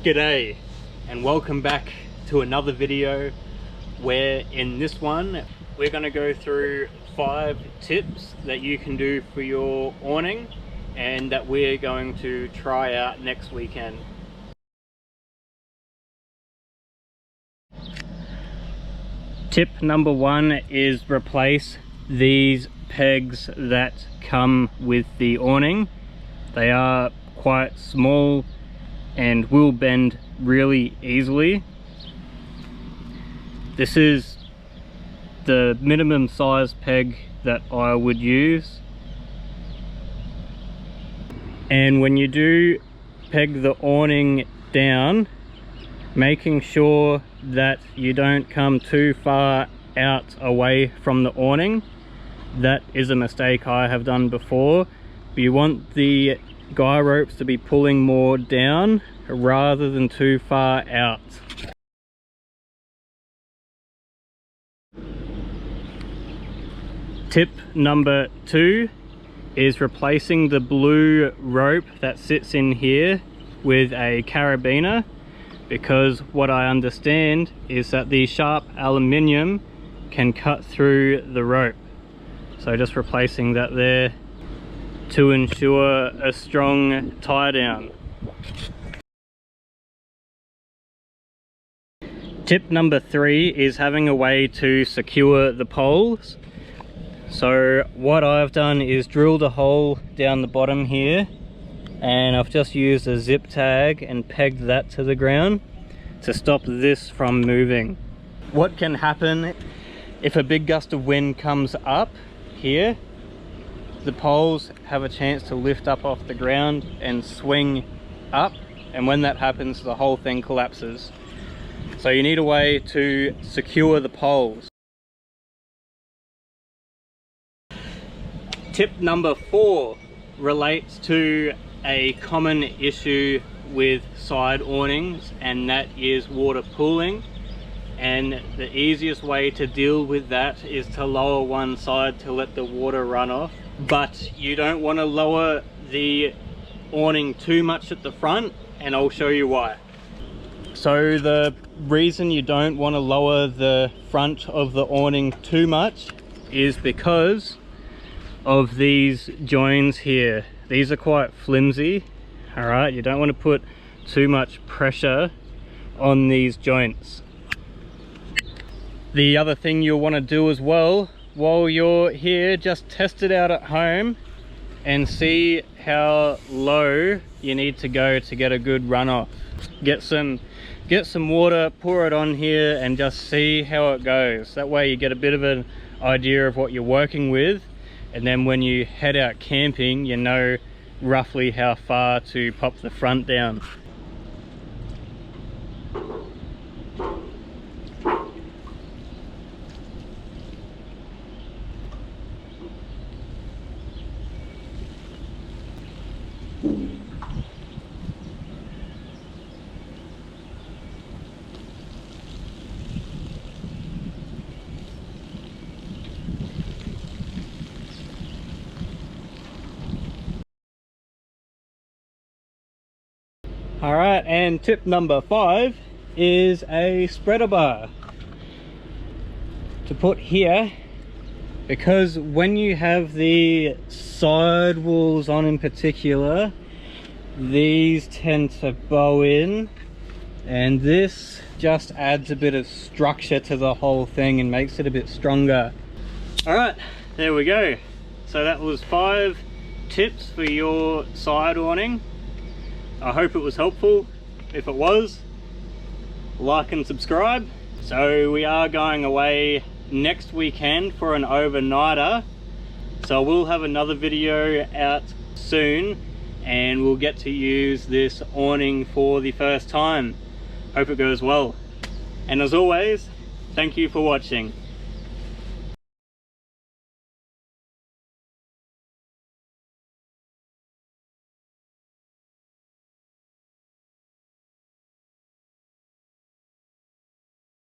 G'day and welcome back to another video where in this one we're going to go through 5 tips that you can do for your awning and that we're going to try out next weekend. Tip number 1 is replace these pegs that come with the awning. They are quite small and will bend really easily. This is the minimum size peg that I would use, and when you do peg the awning down, making sure that you don't come too far out away from the awning. That is a mistake I have done before. You want the guy ropes to be pulling more down rather than too far out. Tip number 2 is replacing the blue rope that sits in here with a carabiner, because what I understand is that the sharp aluminium can cut through the rope. So just replacing that there to ensure a strong tie down. Tip number 3 is having a way to secure the poles. So what I've done is drilled a hole down the bottom here, and I've just used a zip tag and pegged that to the ground to stop this from moving. What can happen if a big gust of wind comes up here? The poles have a chance to lift up off the ground and swing up, and when that happens the whole thing collapses. So you need a way to secure the poles. Tip number 4 relates to a common issue with side awnings, and that is water pooling. And the easiest way to deal with that is to lower one side to let the water run off. But you don't want to lower the awning too much at the front, and I'll show you why. So the reason you don't want to lower the front of the awning too much is because of these joins here. These are quite flimsy. Alright, you don't want to put too much pressure on these joints. The other thing you'll want to do as well while you're here, just test it out at home and see how low you need to go to get a good runoff. Get some water, pour it on here and just see how it goes. That way you get a bit of an idea of what you're working with, and then when you head out camping you know roughly how far to pop the front down. Alright, and tip number 5 is a spreader bar to put here, because when you have the side walls on in particular, these tend to bow in, and this just adds a bit of structure to the whole thing and makes it a bit stronger. Alright, there we go. So that was 5 tips for your side awning. I hope it was helpful. If it was, like and subscribe. So we are going away next weekend for an overnighter, so we'll have another video out soon and we'll get to use this awning for the first time. Hope it goes well, and as always, thank you for watching.